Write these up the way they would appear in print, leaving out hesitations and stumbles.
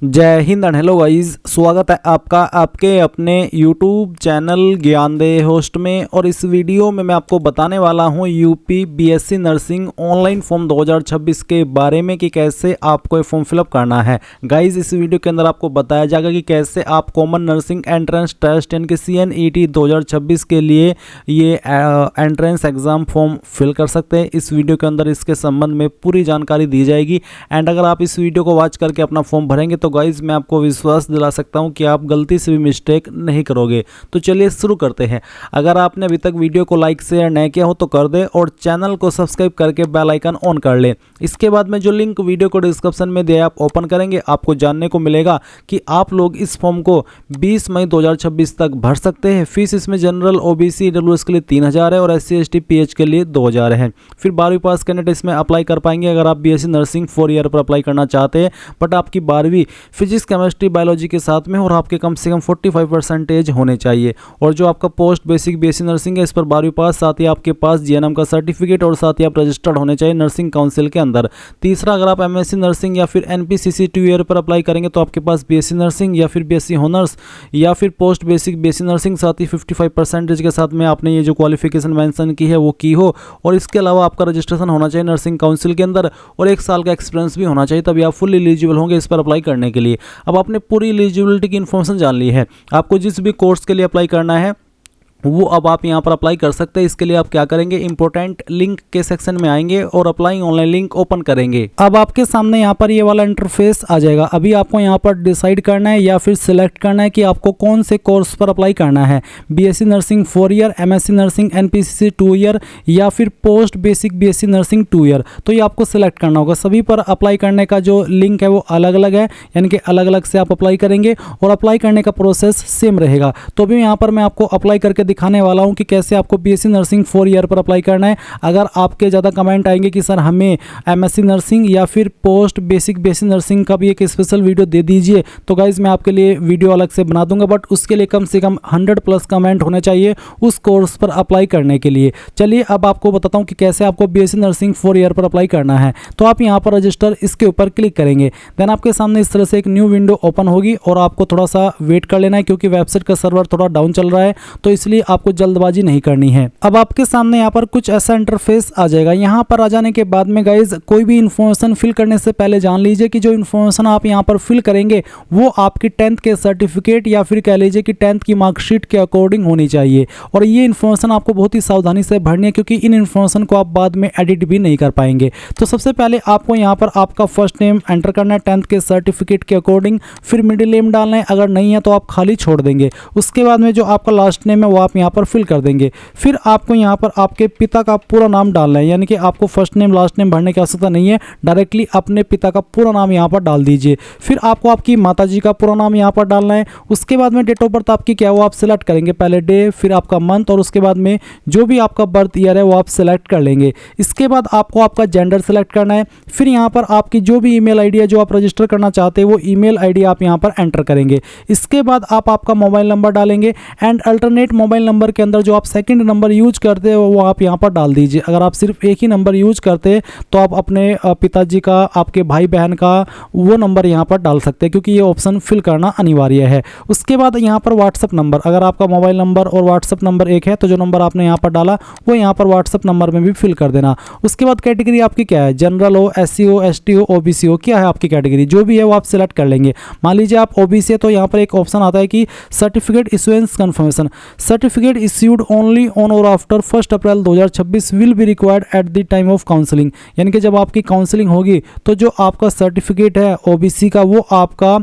जय Hind and hello guys, स्वागत है आपका आपके अपने YouTube चैनल ज्ञानदेह होस्ट में। और इस वीडियो में मैं आपको बताने वाला हूं UP BSc nursing online form 2026 के बारे में कि कैसे आपको ये फॉर्म फिलअप करना है। गाइस, इस वीडियो के अंदर आपको बताया जाएगा कि कैसे आप कॉमन नर्सिंग एंट्रेंस टेस्ट यानी कि CNET 2026 के लिए ये एंट्रेंस एग्ज़ाम फॉर्म फिल कर सकते हैं। इस वीडियो के अंदर इसके संबंध में पूरी जानकारी दी जाएगी। एंड अगर आप इस वीडियो को वॉच करके अपना फॉर्म भरेंगे तो गाइज मैं आपको विश्वास दिला सकता हूं कि आप गलती से भी मिस्टेक नहीं करोगे। तो चलिए शुरू करते हैं। अगर आपने अभी तक वीडियो को लाइक शेयर नहीं किया हो तो कर दे और चैनल को सब्सक्राइब करके बेल आइकन ऑन कर ले। इसके बाद में जो लिंक वीडियो को डिस्क्रिप्शन में दिया आप ओपन करेंगे, आपको जानने को मिलेगा कि आप लोग इस फॉर्म को 20 मई 2026 तक भर सकते हैं। फीस इसमें जनरल OBC EWS के लिए 3000 है और SC ST PH के लिए 2000 है। फिर 12वीं पास कैंडिडेट इसमें अप्लाई कर पाएंगे अगर आप BSc नर्सिंग 4 ईयर पर अप्लाई करना चाहते हैं, बट आपकी 12वीं फिजिक्स केमिस्ट्री बायोलॉजी के साथ में और आपके कम से कम 45% होने चाहिए। और जो आपका पोस्ट बेसिक BSc नर्सिंग है इस पर 12वीं पास, साथ ही आपके पास GNM का सर्टिफिकेट और साथ ही आप रजिस्टर्ड होने चाहिए नर्सिंग काउंसिल के अंदर। तीसरा, अगर आप MSc नर्सिंग या फिर NPCC 2 ईयर पर अप्लाई करेंगे तो आपके पास BSc नर्सिंग या फिर BSc हॉनर्स या फिर पोस्ट बेसिक BSc नर्सिंग साथ ही 55% के साथ में आपने ये जो क्वालिफिकेशन मेंशन की है वो की हो। और इसके अलावा आपका रजिस्ट्रेशन होना चाहिए नर्सिंग काउंसिल के अंदर और 1 साल का एक्सपीरियंस भी होना चाहिए, तभी आप फुल एलिजिबल होंगे इस पर अप्लाई करने के लिए। अब आपने पूरी एलिजिबिलिटी की इन्फॉर्मेशन जान ली है। आपको जिस भी कोर्स के लिए अप्लाई करना है वो अब आप यहाँ पर अप्लाई कर सकते हैं। इसके लिए आप क्या करेंगे, इंपॉर्टेंट लिंक के सेक्शन में आएंगे और अप्लाई ऑनलाइन लिंक ओपन करेंगे। अब आपके सामने यहाँ पर ये वाला इंटरफेस आ जाएगा। अभी आपको यहाँ पर डिसाइड करना है या फिर सिलेक्ट करना है कि आपको कौन से कोर्स पर अप्लाई करना है, BSc nursing 4 year, MSc nursing NPCC 2 year या फिर post basic BSc nursing 2 year. तो ये आपको सिलेक्ट करना होगा। सभी पर अप्लाई करने का जो लिंक है वो अलग अलग है, यानी कि अलग अलग से आप अप्लाई करेंगे और अप्लाई करने का प्रोसेस सेम रहेगा। तो अभी यहाँ पर मैं आपको अप्लाई करके दिखाने वाला हूं कि कैसे आपको BSc नर्सिंग 4 ईयर पर अप्लाई करना है। अगर आपके ज़्यादा कमेंट आएंगे कि सर हमें MSc नर्सिंग या फिर पोस्ट बेसिक BSc नर्सिंग का भी एक स्पेशल वीडियो दे दीजिए, तो गाइज मैं आपके लिए वीडियो अलग से बना दूंगा, बट उसके लिए कम से कम 100+ कमेंट होने चाहिए उस कोर्स पर अप्लाई करने के लिए। चलिए अब आपको बताता हूँ कि कैसे आपको BSc नर्सिंग 4 ईयर पर अप्लाई करना है। तो आप यहाँ पर रजिस्टर इसके ऊपर क्लिक करेंगे, देन आपके सामने इस तरह से एक न्यू विंडो ओपन होगी और आपको थोड़ा सा वेट कर लेना है क्योंकि वेबसाइट का सर्वर थोड़ा डाउन चल रहा है, तो इसलिए आपको जल्दबाजी नहीं करनी है। अब आपके सामने यहाँ पर कुछ ऐसा इंटरफेस आ जाएगा। यहाँ पर आ जाने के बाद में गाइज कोई भी इन्फॉर्मेशन फिल करने से पहले जान लीजिए कि जो इन्फॉर्मेशन आप यहाँ पर फिल करेंगे वो आपकी 10th के सर्टिफिकेट या फिर कह लीजिए कि 10th की मार्कशीट के अकॉर्डिंग होनी चाहिए। और ये इन्फॉर्मेशन आपको बहुत ही सावधानी से भरनी है क्योंकि इन इन्फॉर्मेशन को आप बाद में एडिट भी नहीं कर पाएंगे। तो सबसे पहले आपको यहाँ पर आपका फर्स्ट नेम एंटर करना है 10th के सर्टिफिकेट के अकॉर्डिंग, फिर मिडिल नेम डालना है, अगर नहीं है तो आप खाली छोड़ देंगे। उसके बाद में जो आपका लास्ट नेम है वो आप यहाँ पर फिल कर देंगे। फिर आपको यहाँ पर आपके पिता का पूरा नाम डालना है, यानी कि आपको फर्स्ट नेम लास्ट नेम भरने की आवश्यकता नहीं है, डायरेक्टली अपने पिता का पूरा नाम यहाँ पर डाल दीजिए। फिर आपको आपकी माताजी का पूरा नाम यहाँ पर डालना है। उसके बाद में डेट ऑफ बर्थ आपकी क्या है वो आप सिलेक्ट करेंगे, पहले डे फिर आपका मंथ और उसके बाद में जो भी आपका बर्थ ईयर है वो आप सिलेक्ट कर लेंगे। इसके बाद आपको आपका जेंडर सेलेक्ट करना है। फिर यहाँ पर आपकी जो भी ईमेल आईडी है जो आप रजिस्टर करना चाहते हैं वो ईमेल आईडी आप यहाँ पर एंटर करेंगे। इसके बाद आप आपका मोबाइल नंबर डालेंगे एंड अल्टरनेट मोबाइल नंबर के अंदर जो आप सेकंड नंबर यूज करते हो वो आप यहाँ पर डाल दीजिए। अगर आप सिर्फ एक ही नंबर यूज करते हैं तो आप अपने पिताजी का, आपके भाई बहन का वो नंबर यहाँ पर डाल सकते हैं क्योंकि ये ऑप्शन फिल करना अनिवार्य है। उसके बाद यहाँ पर व्हाट्सअप नंबर, अगर आपका मोबाइल नंबर और व्हाट्सअप नंबर एक है तो जो नंबर आपने यहाँ पर डाला वो यहाँ पर व्हाट्सअप नंबर में भी फिल कर देना। उसके बाद कैटेगरी आपकी क्या है, जनरल हो, SC हो, ST हो, OBC हो, क्या है आपकी कैटेगरी, जो भी है वो आप सिलेक्ट कर लेंगे। मान लीजिए आप OBC है तो यहाँ पर एक ऑप्शन आता है कि certificate issuance confirmation, certificate issued only on or after 1 अप्रैल 2026 will be required at the time of counselling, यानी कि जब आपकी काउंसलिंग होगी तो जो आपका सर्टिफिकेट है OBC का वो आपका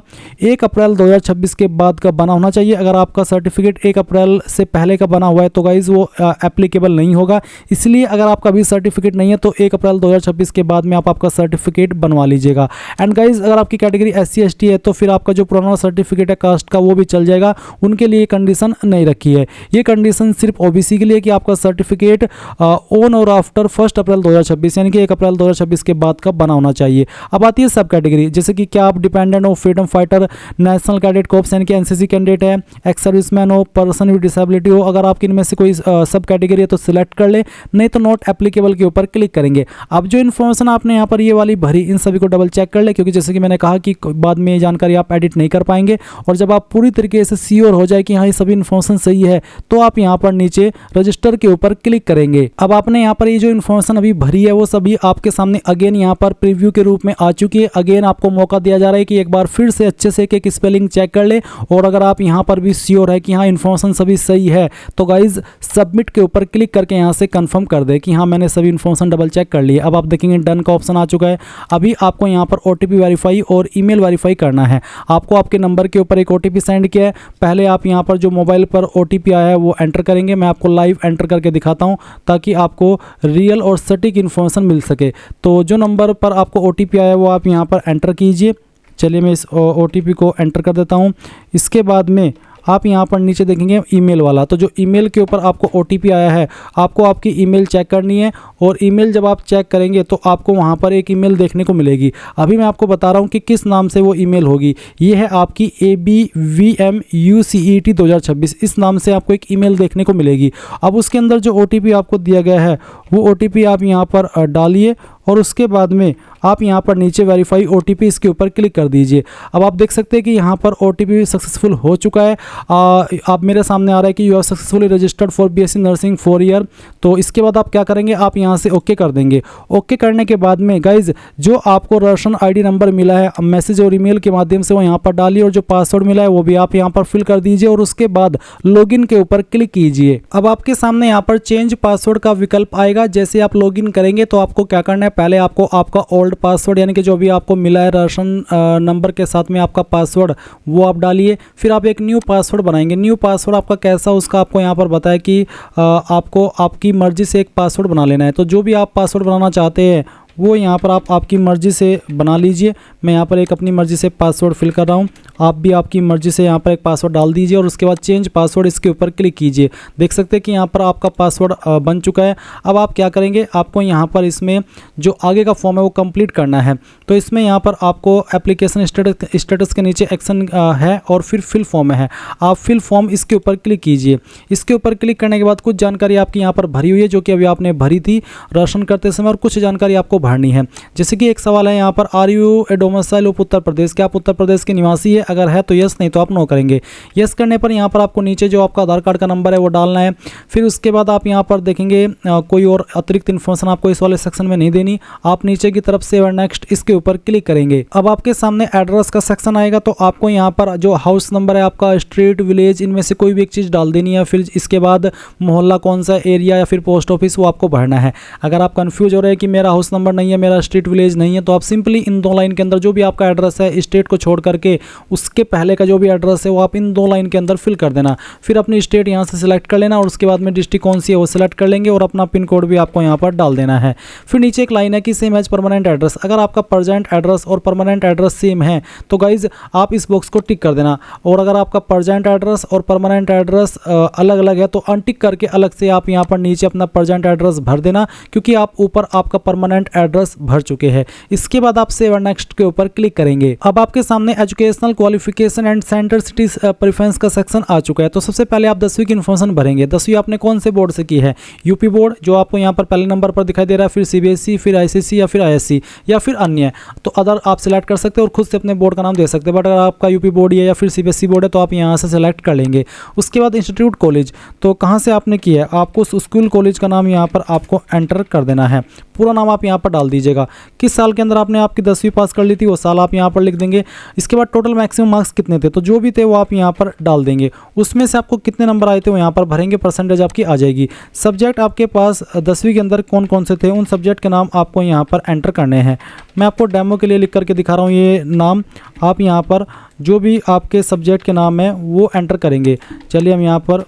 1 अप्रैल 2026 के बाद का बना होना चाहिए। अगर आपका सर्टिफिकेट 1 अप्रैल से पहले का बना हुआ है तो गाइज वो एप्लीकेबल नहीं होगा। इसलिए अगर आपका भी सर्टिफिकेट नहीं है तो 1 अप्रैल 2026 के बाद में आप आपका सर्टिफिकेट बनवा लीजिएगा। एंड गाइज अगर आपकी कैटेगरी SC ST है तो फिर आपका जो पुराना सर्टिफिकेट है कास्ट का वो भी चल जाएगा, उनके लिए कंडीशन नहीं रखी है। ये कंडीशन सिर्फ ओबीसी के लिए कि आपका सर्टिफिकेट ऑन और आफ्टर 1 अप्रैल 2026 यानी कि 1 अप्रैल 2026 के बाद का बना होना चाहिए। अब आती है सब कैटेगरी, जैसे कि क्या आप डिपेंडेंट हो, freedom fighter, national cadet corps यानी कि एनसीसी कैंडिडेट है, एक्स सर्विसमैन हो, पर्सन विद डिसेबिलिटी हो। अगर आपकी इनमें से कोई सब कैटेगरी है तो सिलेक्ट कर ले, नहीं तो नॉट एप्लीकेबल के ऊपर क्लिक करेंगे। अब जो इन्फॉर्मेशन आपने यहाँ पर ये वाली भरी, इन सभी को डबल चेक कर ले, क्योंकि जैसे कि मैंने कहा कि बाद में ये जानकारी आप एडिट नहीं कर पाएंगे। और जब आप पूरी तरीके से श्योर हो जाए कि हाँ ये सभी इन्फॉर्मेशन सही है, तो आप यहाँ पर नीचे रजिस्टर के ऊपर क्लिक करेंगे। अब आपने यहाँ पर ये जो इन्फॉर्मेशन अभी भरी है वो सभी आपके सामने अगेन यहाँ पर प्रीव्यू के रूप में आ चुकी है। अगेन आपको मौका दिया जा रहा है कि एक बार फिर से अच्छे से एक स्पेलिंग चेक कर ले, और अगर आप यहाँ पर भी श्योर है कि हाँ इन्फॉर्मेशन सभी सही है, तो गाइज सबमिट के ऊपर क्लिक करके यहाँ से कंफर्म कर दे कि हाँ मैंने सभी इन्फॉर्मेशन डबल चेक कर ली। अब आप देखेंगे डन का ऑप्शन आ चुका है। अभी आपको यहाँ पर ओटीपी वेरीफाई और ईमेल वेरीफाई करना है। आपको आपके नंबर के ऊपर एक ओटीपी सेंड किया है। पहले आप यहाँ पर जो मोबाइल पर ओटीपी आया है वो एंटर करेंगे। मैं आपको लाइव एंटर करके दिखाता हूँ ताकि आपको रियल और सटीक इन्फॉर्मेशन मिल सके। तो जो नंबर पर आपको ओटीपी आया है वो आप यहाँ पर एंटर कीजिए। चलिए मैं इस ओटीपी को एंटर कर देता हूँ। इसके बाद में आप यहाँ पर नीचे देखेंगे ईमेल वाला, तो जो ईमेल के ऊपर आपको ओटीपी आया है, आपको आपकी ईमेल चेक करनी है। और ईमेल जब आप चेक करेंगे तो आपको वहाँ पर एक ईमेल देखने को मिलेगी। अभी मैं आपको बता रहा हूँ कि किस नाम से वो ईमेल होगी। ये है आपकी ABVMUCET 2026, इस नाम से आपको एक ईमेल देखने को मिलेगी। अब उसके अंदर जो ओटीपी आपको दिया गया है वो ओटीपी आप यहाँ पर डालिए, और उसके बाद में आप यहाँ पर नीचे वेरीफाई ओटीपी इसके ऊपर क्लिक कर दीजिए। अब आप देख सकते हैं कि यहाँ पर ओटीपी सक्सेसफुल हो चुका है। आप मेरे सामने आ रहा है कि you are successfully registered for BSc nursing 4 year. तो इसके बाद आप क्या करेंगे, आप यहाँ से ओके कर देंगे। ओके करने के बाद में गाइज जो आपको राशन आईडी नंबर मिला है मैसेज और ईमेल के माध्यम से वो यहाँ पर डालिए, और जो पासवर्ड मिला है वो भी आप यहाँ पर फिल कर दीजिए, और उसके बाद लॉगिन के ऊपर क्लिक कीजिए। अब आपके सामने यहाँ पर चेंज पासवर्ड का विकल्प आएगा। जैसे आप लॉगिन करेंगे तो आपको क्या करना है, पहले आपको आपका ओल्ड पासवर्ड यानी कि जो भी आपको मिला है राशन नंबर के साथ में आपका पासवर्ड वो आप डालिए। फिर आप एक न्यू पासवर्ड बनाएंगे। न्यू पासवर्ड आपका कैसा उसका आपको यहाँ पर बताया कि आपको आपकी मर्जी से एक पासवर्ड बना लेना है। तो जो भी आप पासवर्ड बनाना चाहते हैं वो यहाँ पर आप आपकी मर्ज़ी से बना लीजिए। मैं यहाँ पर एक अपनी मर्ज़ी से पासवर्ड फिल कर रहा हूँ, आप भी आपकी मर्ज़ी से यहाँ पर एक पासवर्ड डाल दीजिए, और उसके बाद चेंज पासवर्ड इसके ऊपर क्लिक कीजिए। देख सकते हैं कि यहाँ पर आपका पासवर्ड बन चुका है। अब आप क्या करेंगे, आपको यहाँ पर इसमें जो आगे का फॉर्म है वो कंप्लीट करना है। तो इसमें यहाँ पर आपको एप्लीकेशन स्टेटस के नीचे एक्शन है और फिर फिल फॉर्म है। आप फिल फॉर्म इसके ऊपर क्लिक कीजिए। इसके ऊपर क्लिक करने के बाद कुछ जानकारी आपकी यहाँ पर भरी हुई है जो कि अभी आपने भरी थी राशन करते समय, और कुछ जानकारी आपको भरनी है। जैसे कि एक सवाल है यहाँ पर, are you a domicile of Uttar Pradesh, क्या आप उत्तर प्रदेश के निवासी है? अगर है तो यस, नहीं तो आप नो करेंगे। यस करने पर यहाँ पर आपको नीचे जो आपका आधार कार्ड का नंबर है वो डालना है। फिर उसके बाद आप यहाँ पर देखेंगे कोई और अतिरिक्त इन्फॉर्मेशन आपको इस वाले सेक्शन में नहीं देनी। आप नीचे की तरफ सेव एंड नेक्स्ट इसके ऊपर क्लिक करेंगे। अब आपके सामने एड्रेस का सेक्शन आएगा, तो आपको यहाँ पर जो हाउस नंबर है आपका, स्ट्रीट, विलेज, इनमें से कोई भी एक चीज़ डाल देनी है। फिर इसके बाद मोहल्ला कौन सा, एरिया या फिर पोस्ट ऑफिस, वो आपको भरना है। अगर आप कंफ्यूज हो रहे हैं कि मेरा हाउस नंबर नहीं है, मेरा स्ट्रीट विलेज नहीं है, तो आप सिंपली इन दो लाइन के अंदर जो भी आपका एड्रेस है स्टेट को छोड़ करके उसके पहले का जो भी एड्रेस है वो आप इन दो लाइन के अंदर फिल कर देना। फिर अपनी स्टेट यहाँ से सिलेक्ट कर लेना, और उसके बाद में डिस्ट्रिक्ट कौन सी है वो सिलेक्ट कर लेंगे, और अपना पिन कोड भी आपको यहाँ पर डाल देना है। फिर नीचे एक लाइन है कि सेम एज परमानेंट एड्रेस। अगर आपका प्रेजेंट एड्रेस और परमानेंट एड्रेस सेम है तो गाइज आप इस बॉक्स को टिक कर देना, और अगर आपका प्रेजेंट एड्रेस और परमानेंट एड्रेस अलग अलग है तो अनटिक करके अलग से आप यहाँ पर नीचे अपना प्रेजेंट एड्रेस भर देना, क्योंकि आप ऊपर आपका परमानेंट एड्रेस भर चुके हैं। इसके बाद आप सेव एंड नेक्स्ट के ऊपर क्लिक करेंगे। अब आपके सामने educational qualification and centre cities preference का सेक्शन आ चुका है। तो सबसे पहले आप 10वीं की इन्फॉर्मेशन भरेंगे। 10वीं आपने कौन से बोर्ड से की है? यूपी बोर्ड जो आपको यहाँ पर पहले नंबर पर दिखाई दे रहा है, फिर सीबीएसई, फिर आईसीएसई या फिर आईएससी या फिर अन्य। तो अदर आप सिलेक्ट कर सकते हैं और खुद से अपने बोर्ड का नाम दे सकते हैं, बट अगर आपका यूपी बोर्ड है या फिर सीबीएसई बोर्ड है तो आप यहाँ से सिलेक्ट कर लेंगे। उसके बाद इंस्टीट्यूट कॉलेज, तो कहाँ से आपने किया है, आपको स्कूल कॉलेज का नाम यहाँ पर आपको एंटर कर देना है। पूरा नाम आप यहाँ पर डाल दीजिएगा। किस साल के अंदर आपने आपकी 10वीं पास कर ली थी वो साल आप यहाँ पर लिख देंगे। इसके बाद टोटल मैक्सिमम मार्क्स कितने थे, तो जो भी थे वो आप यहाँ पर डाल देंगे। उसमें से आपको कितने नंबर आए थे वो यहाँ पर भरेंगे, परसेंटेज आपकी आ जाएगी। सब्जेक्ट आपके पास 10वीं के अंदर कौन कौन से थे उन सब्जेक्ट के नाम आपको यहाँ पर एंटर करने हैं। मैं आपको डेमो के लिए लिख करके दिखा रहा हूँ ये नाम। आप यहाँ पर जो भी आपके सब्जेक्ट के नाम है वो एंटर करेंगे। चलिए हम यहाँ पर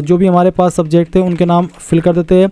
जो भी हमारे पास सब्जेक्ट थे उनके नाम फिल कर देते हैं।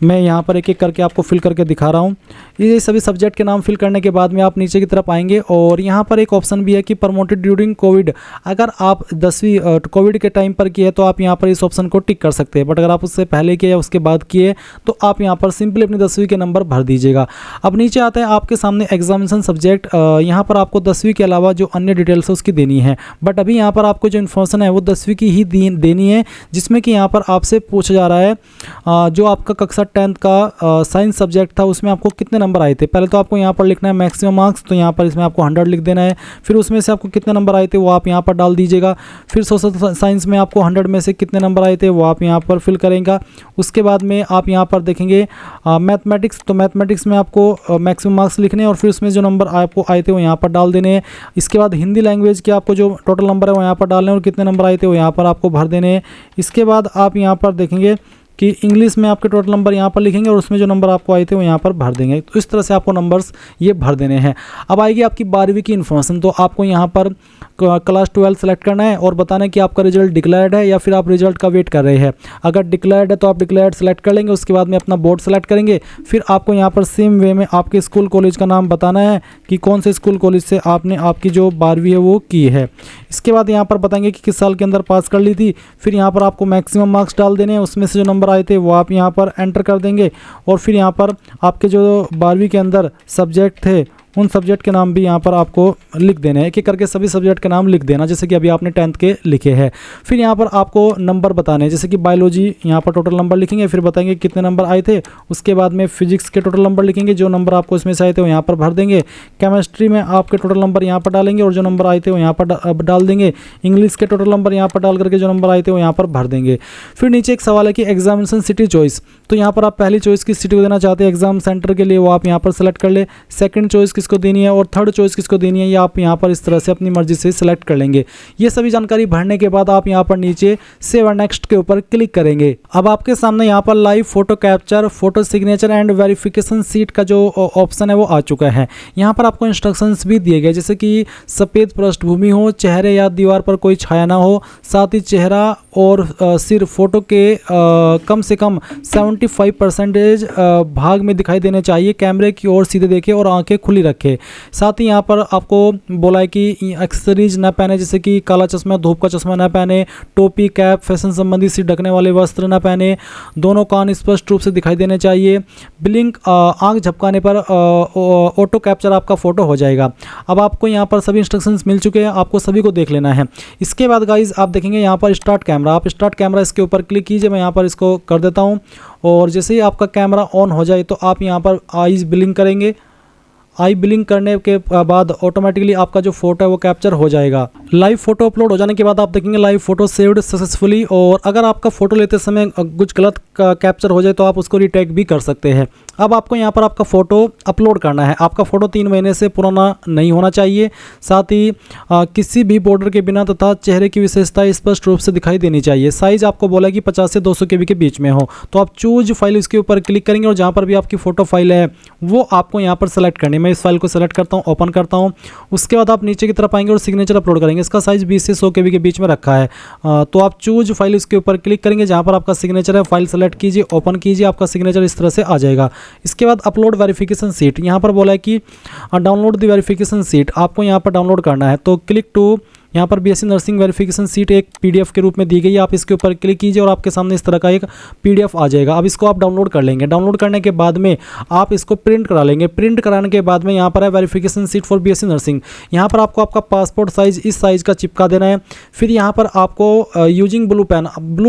मैं यहाँ पर एक एक करके आपको फिल करके दिखा रहा हूँ। ये सभी सब्जेक्ट के नाम फिल करने के बाद में आप नीचे की तरफ आएंगे और यहाँ पर एक ऑप्शन भी है कि प्रमोटेड ड्यूरिंग कोविड। अगर आप 10वीं कोविड के टाइम पर किए तो आप यहाँ पर इस ऑप्शन को टिक कर सकते हैं, बट अगर आप उससे पहले किए या उसके बाद किए तो आप यहाँ पर सिंपली अपनी 10वीं के नंबर भर दीजिएगा। अब नीचे आता है आपके सामने एग्जामिनेशन सब्जेक्ट। यहाँ पर आपको 10वीं के अलावा जो अन्य डिटेल्स है उसकी देनी है, बट अभी यहाँ पर आपको जो इन्फॉर्मेशन है वो 10वीं की ही देनी है, जिसमें कि यहाँ पर आपसे पूछा जा रहा है जो आपका कक्षा 10th का साइंस सब्जेक्ट था उसमें आपको कितने नंबर आए थे। पहले तो आपको यहाँ पर लिखना है मैक्सिमम मार्क्स, तो यहाँ पर इसमें आपको 100 लिख देना है। फिर उसमें से आपको कितने नंबर आए थे वो आप यहाँ पर डाल दीजिएगा। फिर सोशल साइंस में आपको 100 में से कितने नंबर आए थे वो आप यहाँ पर फिल करेंगे। उसके बाद में आप यहाँ पर देखेंगे मैथमेटिक्स, तो मैथमेटिक्स में आपको मैक्सिमम मार्क्स लिखने हैं और फिर उसमें जो नंबर आपको आए थे वो यहाँ पर डाल देने हैं। इसके बाद हिंदी लैंग्वेज के आपको जो टोटल नंबर है वो यहाँ पर डालने और कितने नंबर आए थे वो यहाँ पर आपको भर देने हैं। इसके बाद आप यहाँ पर देखेंगे कि इंग्लिश में आपके टोटल नंबर यहाँ पर लिखेंगे और उसमें जो नंबर आपको आए थे वो यहाँ पर भर देंगे। तो इस तरह से आपको नंबर्स ये भर देने हैं। अब आएगी आपकी 12वीं की इन्फॉर्मेशन, तो आपको यहाँ पर क्लास 12 सेलेक्ट करना है और बताना है कि आपका रिजल्ट डिक्लेयर्ड है या फिर आप रिजल्ट का वेट कर रहे हैं। अगर डिक्लेयर्ड है तो आप डिक्लेयर्ड सेलेक्ट कर लेंगे, उसके बाद में अपना बोर्ड सेलेक्ट करेंगे। फिर आपको यहाँ पर सेम वे में आपके स्कूल कॉलेज का नाम बताना है कि कौन से स्कूल कॉलेज से आपने आपकी जो 12वीं है वो की है। इसके बाद यहाँ पर बताएंगे कि किस साल के अंदर पास कर ली थी। फिर यहाँ पर आपको मैक्सिमम मार्क्स डाल देने हैं, उसमें से जो नंबर आए थे वो आप यहाँ पर एंटर कर देंगे और फिर यहाँ पर आपके जो 12वीं के अंदर सब्जेक्ट थे उन सब्जेक्ट के नाम भी यहाँ पर आपको लिख देने हैं। एक एक करके सभी सब्जेक्ट के नाम लिख देना, जैसे कि अभी आपने 10th के लिखे हैं। फिर यहाँ पर आपको नंबर बताने हैं, जैसे कि बायोलॉजी यहाँ पर टोटल नंबर लिखेंगे, फिर बताएंगे कितने नंबर आए थे। उसके बाद में फिजिक्स के टोटल नंबर लिखेंगे, जो नंबर आपको इसमें से आए थे वो यहाँ पर भर देंगे। केमिस्ट्री में आपके टोटल नंबर यहाँ पर डालेंगे और जो नंबर आए थे वो यहाँ पर डाल देंगे। इंग्लिश के टोटल नंबर यहाँ पर डाल करके जो नंबर आए थे वो यहाँ पर भर देंगे। फिर नीचे एक सवाल है कि एग्जामिनेशन सिटी चॉइस, तो यहाँ पर आप पहली चॉइस किस सिटी को देना चाहते हैं एग्जाम सेंटर के लिए वो आप यहाँ पर सेलेक्ट कर ले। सेकंड चॉइस किसको देनी है और थर्ड चॉइस किसको देनी है ये आप यहाँ पर इस तरह से अपनी मर्जी से सिलेक्ट कर लेंगे। ये सभी जानकारी भरने के बाद आप यहाँ पर नीचे सेव एंड नेक्स्ट के ऊपर क्लिक करेंगे। अब आपके सामने यहाँ पर live photo capture, photo signature and verification seat का जो ऑप्शन है वो आ चुका है। यहाँ पर आपको इंस्ट्रक्शंस भी दिए गए, जैसे कि सफ़ेद पृष्ठभूमि हो, चेहरे या दीवार पर कोई छाया ना हो, साथ ही चेहरा और सिर फोटो के कम से कम 75% भाग में दिखाई देने चाहिए। कैमरे की ओर सीधे देखे और आंखें खुली रखे। साथ ही यहाँ पर आपको बोला है कि एक्सेसरीज न पहने, जैसे कि काला चश्मा, धूप का चश्मा न पहने, टोपी, कैप, फैशन संबंधी सिर ढकने वाले वस्त्र न पहने, दोनों कान स्पष्ट रूप से दिखाई देने चाहिए। ब्लिंक आंख झपकाने पर ऑटो कैप्चर आपका फोटो हो जाएगा। अब आपको यहाँ पर सभी इंस्ट्रक्शंस मिल चुके हैं, आपको सभी को देख लेना है। इसके बाद गाइज आप देखेंगे यहाँ पर स्टार्ट कैमरा, आप स्टार्ट कैमरा इसके ऊपर क्लिक कीजिए। मैं यहाँ पर इसको कर देता हूँ और जैसे ही आपका कैमरा ऑन हो जाए तो आप यहाँ पर आईज ब्लिंक करेंगे। आई ब्लिंक करने के बाद ऑटोमेटिकली आपका जो फोटो है वो कैप्चर हो जाएगा। लाइव फोटो अपलोड हो जाने के बाद आप देखेंगे लाइव फोटो सेव्ड सक्सेसफुली, और अगर आपका फोटो लेते समय कुछ गलत कैप्चर हो जाए तो आप उसको रिटेक भी कर सकते हैं। अब आपको यहाँ पर आपका फ़ोटो अपलोड करना है। आपका फ़ोटो 3 महीने से पुराना नहीं होना चाहिए, साथ ही किसी भी बॉर्डर के बिना तथा चेहरे की विशेषताएं स्पष्ट रूप से दिखाई देनी चाहिए। साइज़ आपको बोला कि 50 से 200 KB के बीच में हो, तो आप चूज फाइल इसके ऊपर क्लिक करेंगे और जहाँ पर भी आपकी फ़ोटो फाइल है वो आपको यहाँ पर सेलेक्ट करनी है। मैं इस फाइल को सेलेक्ट करता हूँ, ओपन करता हूँ। उसके बाद आप नीचे की तरफ आएंगे और सिग्नेचर अपलोड करेंगे। इसका साइज़ 20 से 100 KB के बीच में रखा है, तो आप चूज फाइल इसके ऊपर क्लिक करेंगे, जहाँ पर आपका सिग्नेचर है फाइल सेलेक्ट कीजिए, ओपन कीजिए, आपका सिग्नेचर इस तरह से आ जाएगा। इसके बाद अपलोड वेरिफिकेशन सीट, यहाँ पर बोला है कि डाउनलोड द वेरिफिकेशन सीट, आपको यहाँ पर डाउनलोड करना है। तो क्लिक टू, यहाँ पर BSc नर्सिंग वेरिफिकेशन सीट एक PDF के रूप में दी गई है, आप इसके ऊपर क्लिक कीजिए और आपके सामने इस तरह का एक PDF आ जाएगा। अब इसको आप डाउनलोड कर लेंगे। डाउनलोड करने के बाद में आप इसको प्रिंट करा लेंगे। प्रिंट कराने के बाद में यहाँ पर है verification seat for BSc nursing, यहाँ पर आपको आपका पासपोर्ट साइज़ इस साइज़ का चिपका देना है। फिर यहाँ पर आपको यूजिंग ब्लू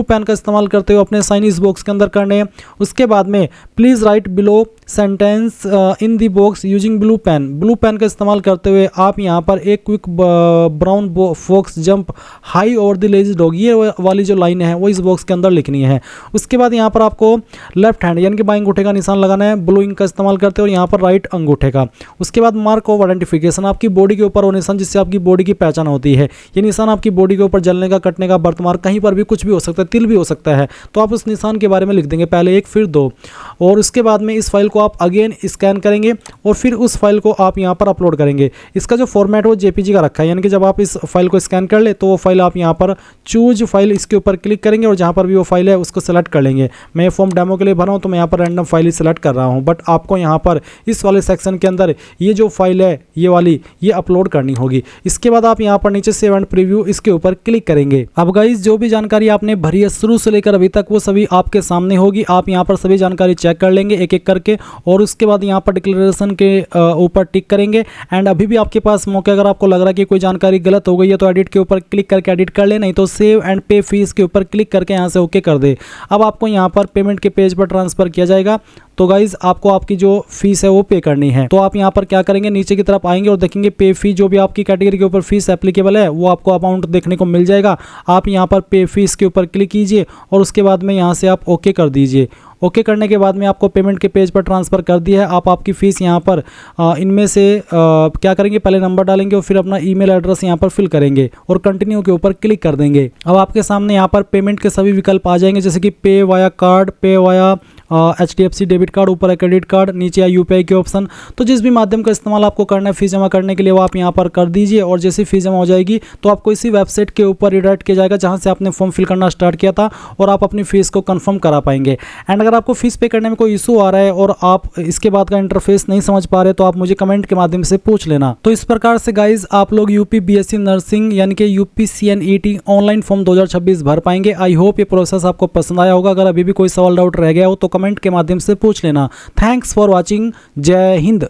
पेन का इस्तेमाल करते हुए अपने साइन इस बॉक्स के अंदर करने हैं। उसके बाद में please write below sentence in the box using blue pen का इस्तेमाल करते हुए आप यहाँ पर एक quick brown fox jump high over the lazy dog, ये वाली जो लाइन है वो इस बॉक्स के अंदर लिखनी है। उसके बाद यहाँ पर आपको लेफ्ट हैंड यानी कि बाएं अंगूठे का निशान लगाना है ब्लू इंक का इस्तेमाल करते हैं और यहाँ पर राइट अंगूठे का। उसके बाद मार्क ऑफ आइडेंटिफिकेशन, आपकी बॉडी के ऊपर वो निशान जिससे आपकी बॉडी की पहचान होती है। ये निशान आपकी बॉडी के ऊपर जलने का, कटने का, बर्थमार्क, कहीं पर भी कुछ भी हो सकता है, तिल भी हो सकता है, तो आप उस निशान के बारे में लिख देंगे, पहले 1 फिर 2। और उसके बाद में इस फाइल को आप अगेन स्कैन करेंगे और फिर उस फाइल को आप यहाँ पर अपलोड करेंगे। इसका जो फॉर्मेट है वो JPG का रखा है, यानी कि जब आप इस फाइल फाइल को स्कैन कर ले तो वो फाइल आप यहाँ पर चूज फाइल इसके ऊपर क्लिक करेंगे और जहाँ पर भी वो फाइल है उसको सेलेक्ट कर लेंगे। मैं ये फॉर्म डेमो के लिए भरा हूँ तो मैं यहाँ पर रैंडम फाइल ही सेलेक्ट कर रहा हूँ, बट आपको यहाँ पर इस वाले सेक्शन के अंदर ये जो फाइल है ये वाली ये अपलोड करनी होगी। इसके बाद आप यहाँ पर नीचे सेव एंड प्रीव्यू इसके ऊपर क्लिक करेंगे। अब गाइस जो भी जानकारी आपने भरी है शुरू से लेकर अभी तक वो सभी आपके सामने होगी। आप यहाँ पर सभी जानकारी चेक कर लेंगे एक एक करके और उसके बाद यहाँ पर डिक्लेरेशन के ऊपर टिक करेंगे। एंड अभी भी आपके पास मौके, अगर आपको लग रहा है कि कोई जानकारी गलत हो गई है तो एडिट के ऊपर क्लिक करके एडिट कर ले, नहीं तो सेव एंड पे फीस के ऊपर क्लिक करके यहाँ से ओके कर दे। अब आपको यहाँ पर पेमेंट के पेज पर ट्रांसफर किया जाएगा। तो गाइज आपको आपकी जो फीस है वो पे करनी है। तो आप यहाँ पर क्या करेंगे, नीचे की तरफ आएंगे और देखेंगे पे फी, जो भी आपकी कैटेगरी के ऊपर फीस एप्लीकेबल है वो आपको अमाउंट देखने को मिल जाएगा। आप यहाँ पर पे फीस के ऊपर क्लिक कीजिए और उसके बाद में यहाँ से आप ओके कर दीजिए। ओके करने के बाद में आपको पेमेंट के पेज पर ट्रांसफ़र कर दिया है। आप आपकी फ़ीस यहाँ पर इनमें से क्या करेंगे, पहले नंबर डालेंगे और फिर अपना ईमेल एड्रेस यहाँ पर फिल करेंगे और कंटिन्यू के ऊपर क्लिक कर देंगे। अब आपके सामने यहाँ पर पेमेंट के सभी विकल्प आ जाएंगे, जैसे कि पे वाया कार्ड, पे वाया HDFC डेबिट कार्ड, ऊपर है क्रेडिट कार्ड, नीचे है UPI के ऑप्शन। तो जिस भी माध्यम का इस्तेमाल आपको करना है फीस जमा करने के लिए वो आप यहाँ पर कर दीजिए और जैसे फीस जमा हो जाएगी तो आपको इसी वेबसाइट के ऊपर रिडायरेक्ट किया जाएगा जहाँ से आपने फॉर्म फिल करना स्टार्ट किया था और आप अपनी फीस को कंफर्म करा पाएंगे। एंड अगर आपको फीस पे करने में कोई इशू आ रहा है और आप इसके बाद का इंटरफेस नहीं समझ पा रहे तो आप मुझे कमेंट के माध्यम से पूछ लेना। तो इस प्रकार से गाइज आप लोग यूपी BSc नर्सिंग यानी कि UPCNET ऑनलाइन फॉर्म 2026 भर पाएंगे। आई होप ये प्रोसेस आपको पसंद आया होगा। अगर अभी भी कोई सवाल डाउट रह गया हो तो कमेंट के माध्यम से पूछ लेना। Thanks for watching. जय हिंद।